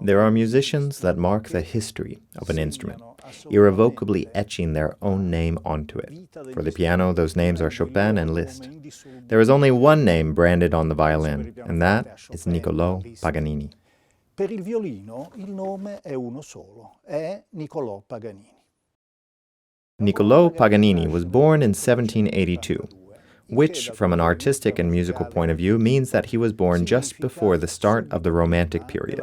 There are musicians that mark the history of an instrument, irrevocably etching their own name onto it. For the piano, those names are Chopin and Liszt. There is only one name branded on the violin, and that is Niccolò Paganini. Per il violino il nome è uno solo, è Niccolò Paganini. Niccolò Paganini was born in 1782, which, from an artistic and musical point of view, means that he was born just before the start of the Romantic period.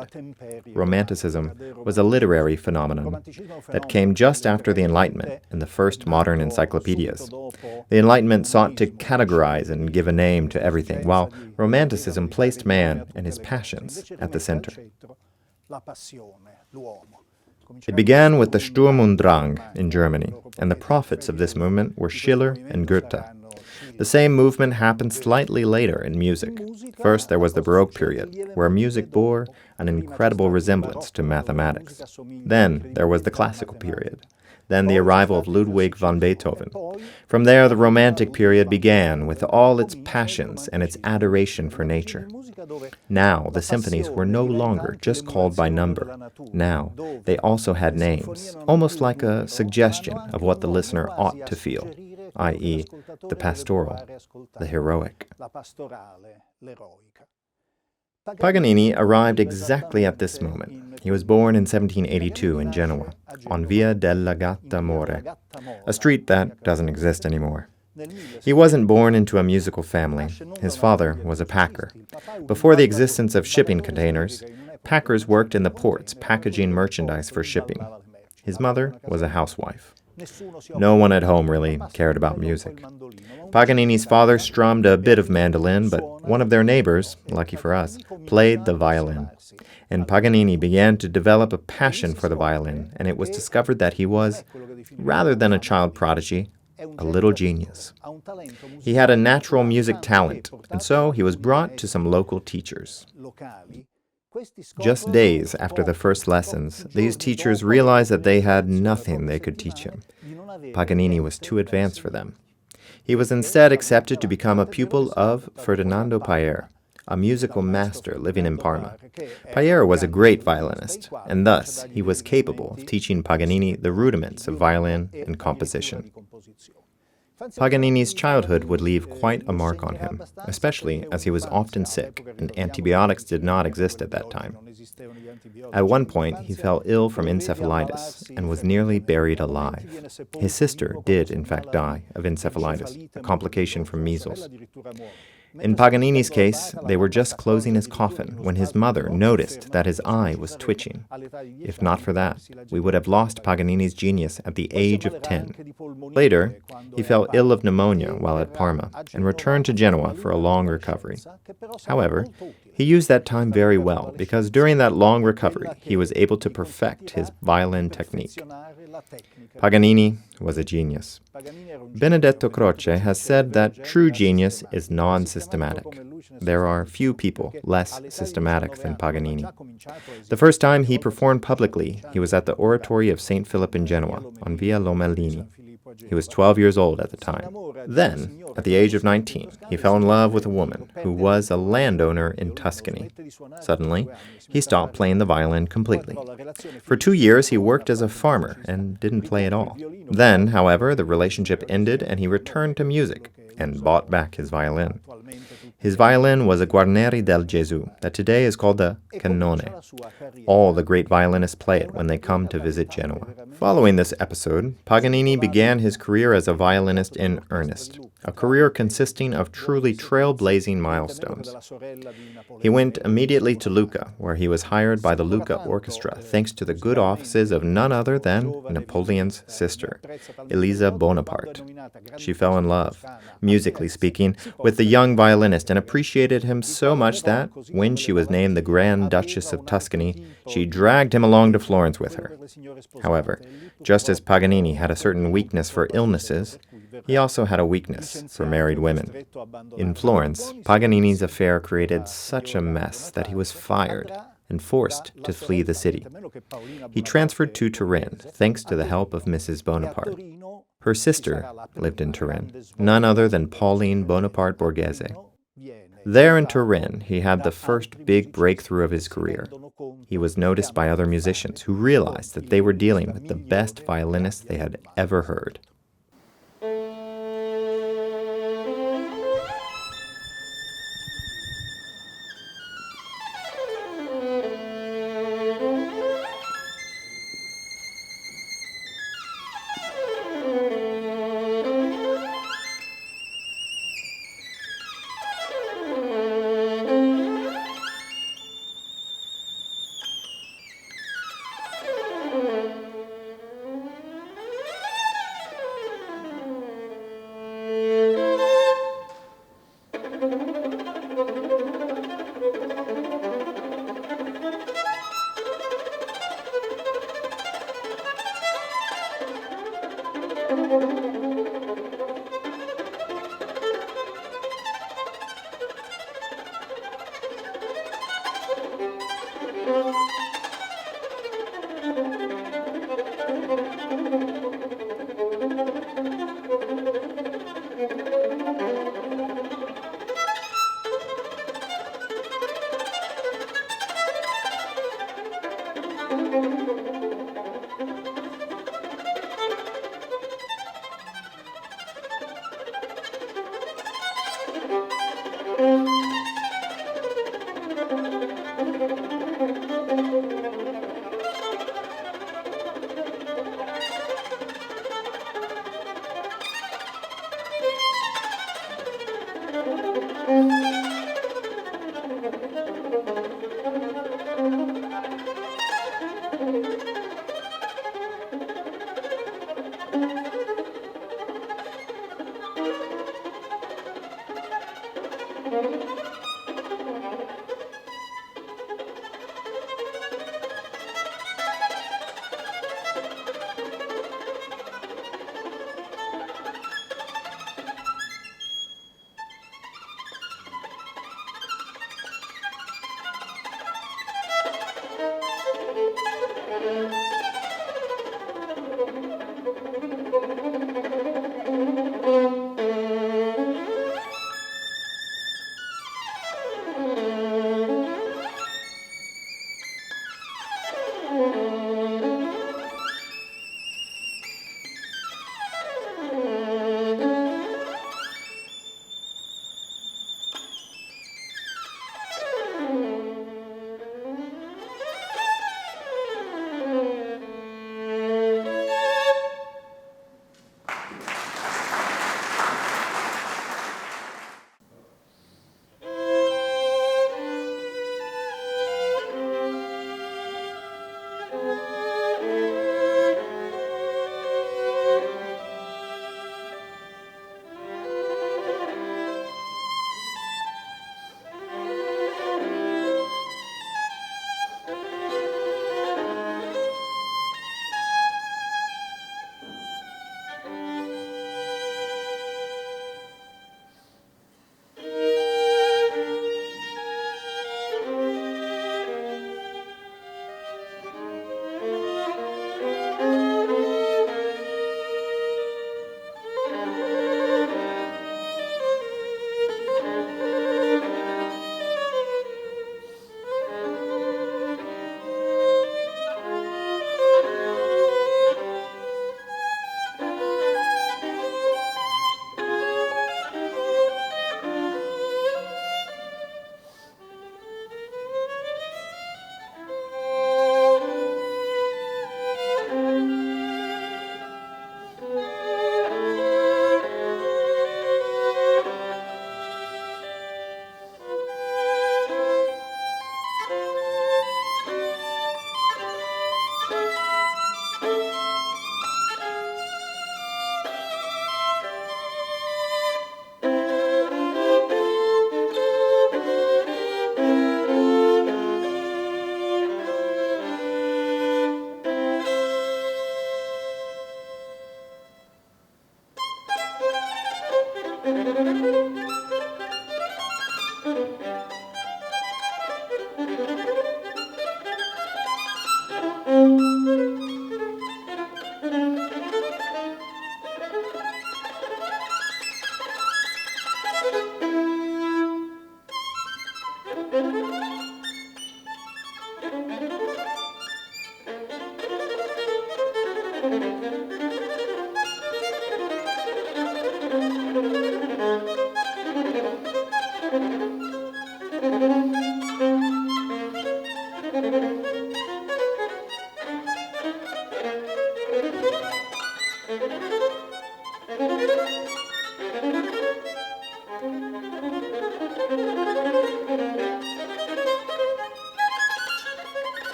Romanticism was a literary phenomenon that came just after the Enlightenment in the first modern encyclopedias. The Enlightenment sought to categorize and give a name to everything, while Romanticism placed man and his passions at the center. It began with the Sturm und Drang in Germany, and the prophets of this movement were Schiller and Goethe. The same movement happened slightly later in music. First, there was the Baroque period, where music bore an incredible resemblance to mathematics. Then, there was the Classical period. Then the arrival of Ludwig van Beethoven. From there, the Romantic period began with all its passions and its adoration for nature. Now, the symphonies were no longer just called by number. Now, they also had names, almost like a suggestion of what the listener ought to feel, i.e., the pastoral, the heroic. Paganini arrived exactly at this moment. He was born in 1782 in Genoa, on Via della Gatta More, a street that doesn't exist anymore. He wasn't born into a musical family. His father was a packer. Before the existence of shipping containers, packers worked in the ports packaging merchandise for shipping. His mother was a housewife. No one at home really cared about music. Paganini's father strummed a bit of mandolin, but one of their neighbors, lucky for us, played the violin. And Paganini began to develop a passion for the violin, and it was discovered that he was, rather than a child prodigy, a little genius. He had a natural music talent, and so he was brought to some local teachers. Just days after the first lessons, these teachers realized that they had nothing they could teach him. Paganini was too advanced for them. He was instead accepted to become a pupil of Ferdinando Paer, a musical master living in Parma. Paer was a great violinist, and thus he was capable of teaching Paganini the rudiments of violin and composition. Paganini's childhood would leave quite a mark on him, especially as he was often sick, and antibiotics did not exist at that time. At one point, he fell ill from encephalitis and was nearly buried alive. His sister did, in fact, die of encephalitis, a complication from measles. In Paganini's case, they were just closing his coffin when his mother noticed that his eye was twitching. If not for that, we would have lost Paganini's genius at the age of 10. Later, he fell ill of pneumonia while at Parma and returned to Genoa for a long recovery. However, he used that time very well because during that long recovery, he was able to perfect his violin technique. Paganini was a genius. Benedetto Croce has said that true genius is non-systematic. There are few people less systematic than Paganini. The first time he performed publicly, he was at the Oratory of St. Philip in Genoa, on Via Lomellini. He was 12 years old at the time. Then, at the age of 19, he fell in love with a woman who was a landowner in Tuscany. Suddenly, he stopped playing the violin completely. For 2 years, he worked as a farmer and didn't play at all. Then, however, the relationship ended and he returned to music and bought back his violin. His violin was a Guarneri del Gesù that today is called the Cannone. All the great violinists play it when they come to visit Genoa. Following this episode, Paganini began his career as a violinist in earnest, a career consisting of truly trailblazing milestones. He went immediately to Lucca, where he was hired by the Lucca Orchestra thanks to the good offices of none other than Napoleon's sister, Elisa Bonaparte. She fell in love, musically speaking, with the young violinist and appreciated him so much that, when she was named the Grand Duchess of Tuscany, she dragged him along to Florence with her. However, just as Paganini had a certain weakness for illnesses, he also had a weakness for married women. In Florence, Paganini's affair created such a mess that he was fired and forced to flee the city. He transferred to Turin, thanks to the help of Mrs. Bonaparte. Her sister lived in Turin, none other than Pauline Bonaparte Borghese. There in Turin, he had the first big breakthrough of his career. He was noticed by other musicians who realized that they were dealing with the best violinist they had ever heard.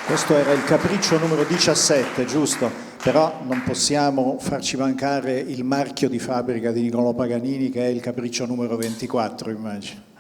Questo era il capriccio numero 17, giusto? Però non possiamo farci mancare il marchio di fabbrica di Niccolò Paganini, che è il capriccio numero 24, immagino.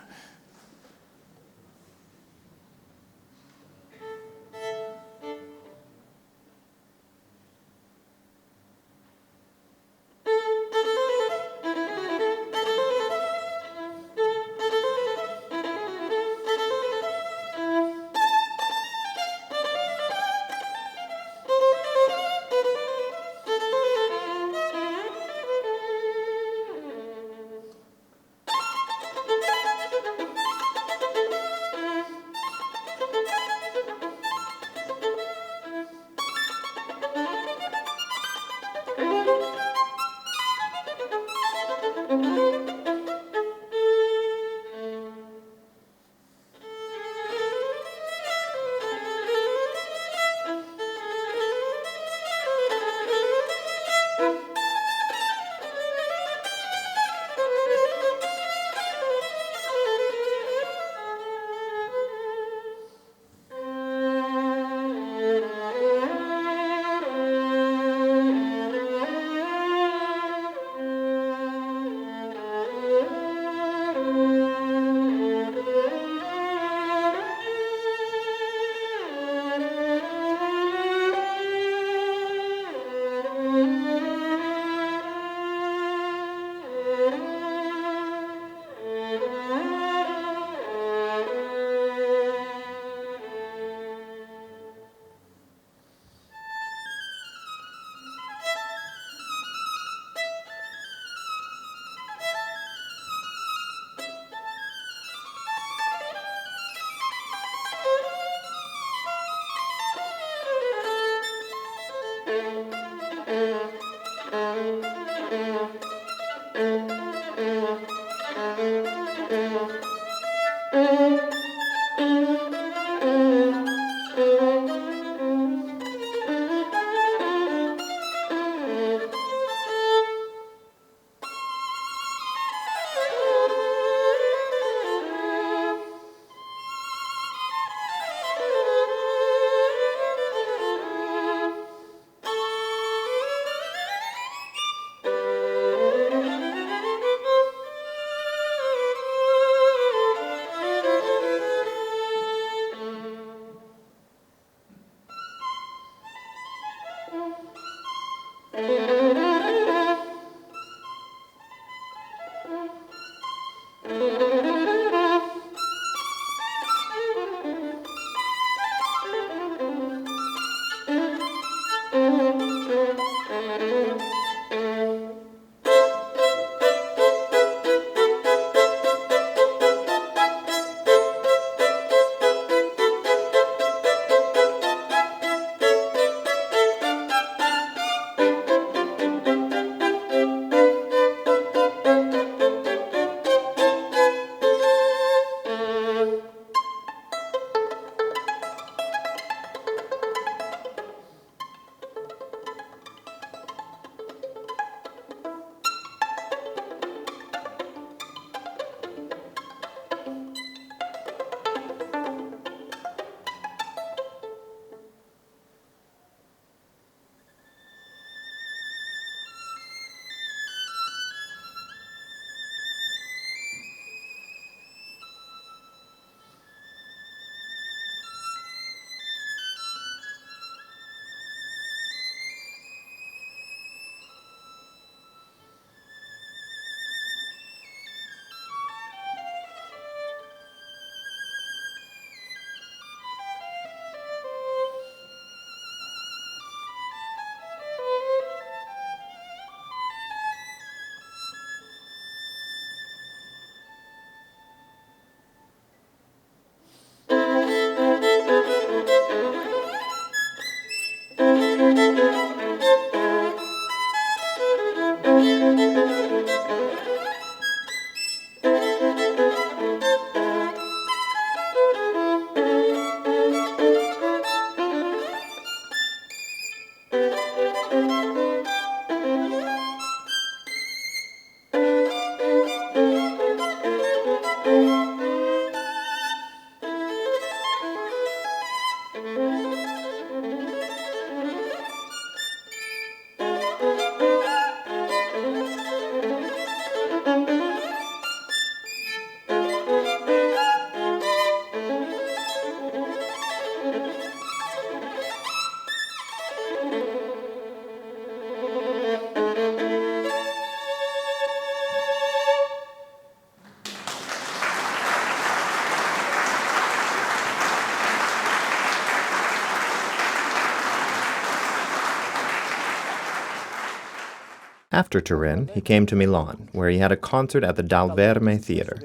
After Turin, he came to Milan, where he had a concert at the Dal Verme Theatre.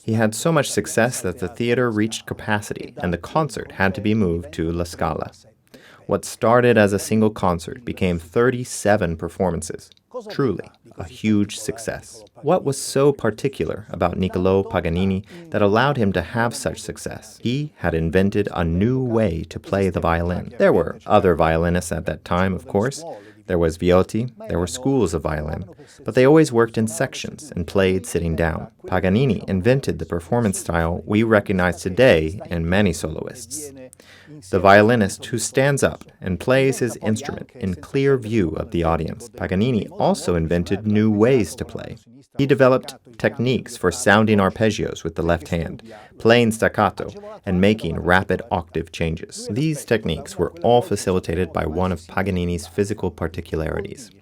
He had so much success that the theater reached capacity, and the concert had to be moved to La Scala. What started as a single concert became 37 performances. Truly, a huge success. What was so particular about Niccolò Paganini that allowed him to have such success? He had invented a new way to play the violin. There were other violinists at that time, of course. There was Viotti, there were schools of violin, but they always worked in sections and played sitting down. Paganini invented the performance style we recognize today in many soloists. The violinist who stands up and plays his instrument in clear view of the audience. Paganini also invented new ways to play. He developed techniques for sounding arpeggios with the left hand, playing staccato, and making rapid octave changes. These techniques were all facilitated by one of Paganini's physical particularities.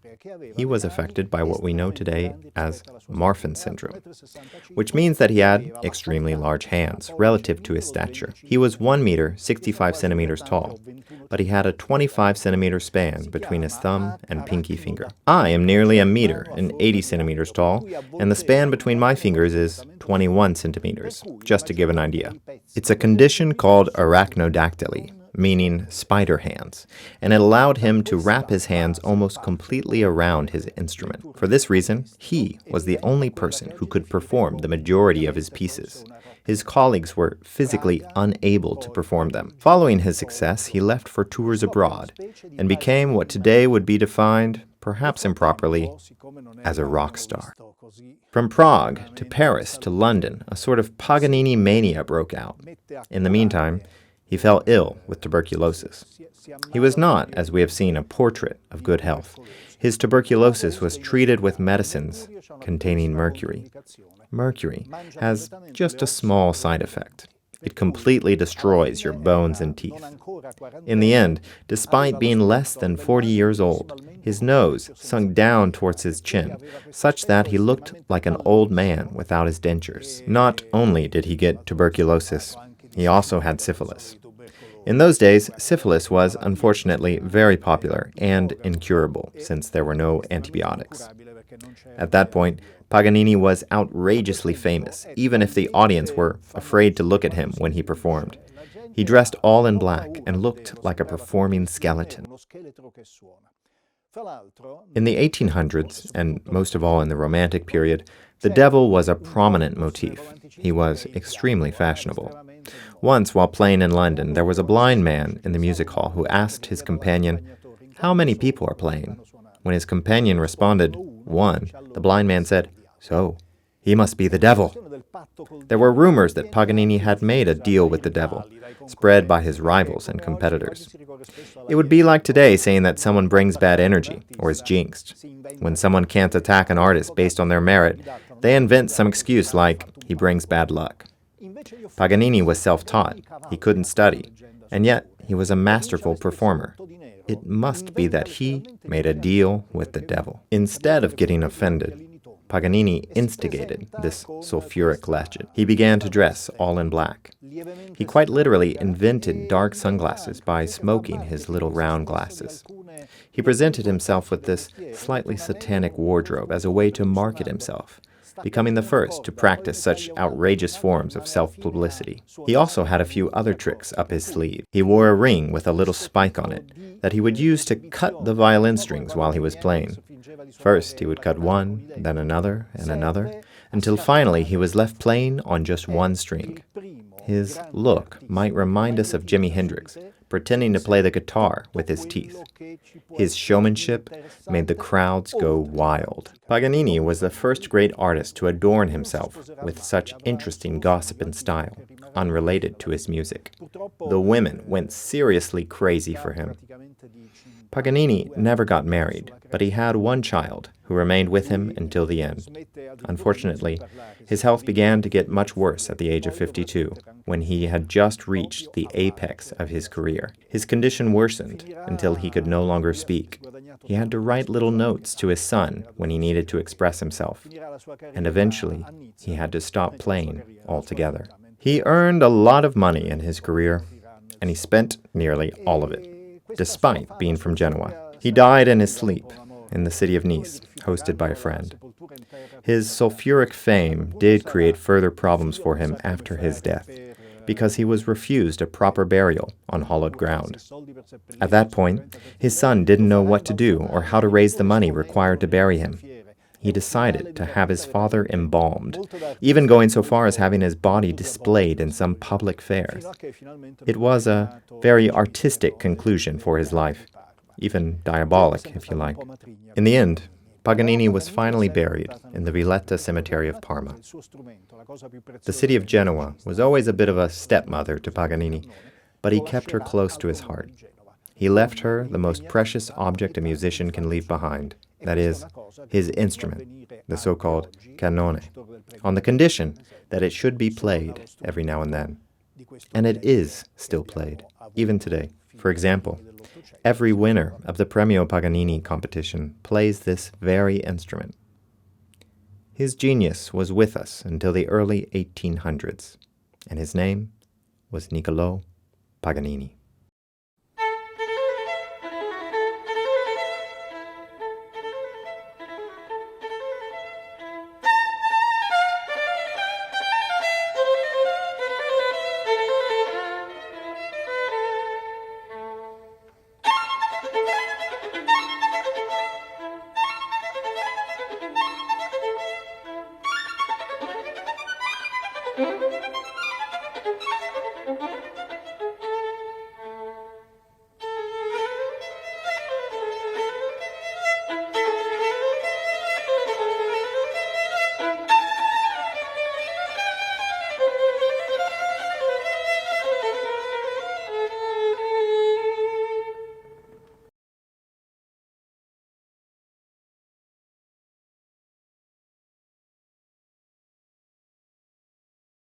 He was affected by what we know today as Marfan syndrome, which means that he had extremely large hands relative to his stature. He was 1 meter 65 centimeters tall, but he had a 25 centimeter span between his thumb and pinky finger. I am nearly 1 meter and 80 centimeters tall, and the span between my fingers is 21 centimeters, just to give an idea. It's a condition called arachnodactyly, meaning spider hands, and it allowed him to wrap his hands almost completely around his instrument. For this reason, he was the only person who could perform the majority of his pieces. His colleagues were physically unable to perform them. Following his success, he left for tours abroad and became what today would be defined, perhaps improperly, as a rock star. From Prague to Paris to London, a sort of Paganini mania broke out. In the meantime, he fell ill with tuberculosis. He was not, as we have seen, a portrait of good health. His tuberculosis was treated with medicines containing mercury. Mercury has just a small side effect. It completely destroys your bones and teeth. In the end, despite being less than 40 years old, his nose sunk down towards his chin, such that he looked like an old man without his dentures. Not only did he get tuberculosis, he also had syphilis. In those days, syphilis was, unfortunately, very popular and incurable, since there were no antibiotics. At that point, Paganini was outrageously famous, even if the audience were afraid to look at him when he performed. He dressed all in black and looked like a performing skeleton. In the 1800s, and most of all in the Romantic period, the devil was a prominent motif. He was extremely fashionable. Once, while playing in London, there was a blind man in the music hall who asked his companion, "How many people are playing?" When his companion responded, "1," the blind man said, "So, he must be the devil." There were rumors that Paganini had made a deal with the devil, spread by his rivals and competitors. It would be like today saying that someone brings bad energy or is jinxed. When someone can't attack an artist based on their merit, they invent some excuse like, "he brings bad luck." Paganini was self-taught, he couldn't study, and yet he was a masterful performer. It must be that he made a deal with the devil. Instead of getting offended, Paganini instigated this sulfuric legend. He began to dress all in black. He quite literally invented dark sunglasses by smoking his little round glasses. He presented himself with this slightly satanic wardrobe as a way to market himself, becoming the first to practice such outrageous forms of self-publicity. He also had a few other tricks up his sleeve. He wore a ring with a little spike on it that he would use to cut the violin strings while he was playing. First, he would cut one, then another, and another, until finally he was left playing on just one string. His look might remind us of Jimi Hendrix, pretending to play the guitar with his teeth. His showmanship made the crowds go wild. Paganini was the first great artist to adorn himself with such interesting gossip and style, unrelated to his music. The women went seriously crazy for him. Paganini never got married, but he had one child who remained with him until the end. Unfortunately, his health began to get much worse at the age of 52, when he had just reached the apex of his career. His condition worsened until he could no longer speak. He had to write little notes to his son when he needed to express himself, and eventually he had to stop playing altogether. He earned a lot of money in his career, and he spent nearly all of it, despite being from Genoa. He died in his sleep in the city of Nice, hosted by a friend. His sulfuric fame did create further problems for him after his death, because he was refused a proper burial on hallowed ground. At that point, his son didn't know what to do or how to raise the money required to bury him. He decided to have his father embalmed, even going so far as having his body displayed in some public fairs. It was a very artistic conclusion for his life, even diabolic, if you like. In the end, Paganini was finally buried in the Villetta cemetery of Parma. The city of Genoa was always a bit of a stepmother to Paganini, but he kept her close to his heart. He left her the most precious object a musician can leave behind, that is, his instrument, the so-called cannone, on the condition that it should be played every now and then. And it is still played, even today. For example, every winner of the Premio Paganini competition plays this very instrument. His genius was with us until the early 1800s, and his name was Niccolò Paganini. Thank you.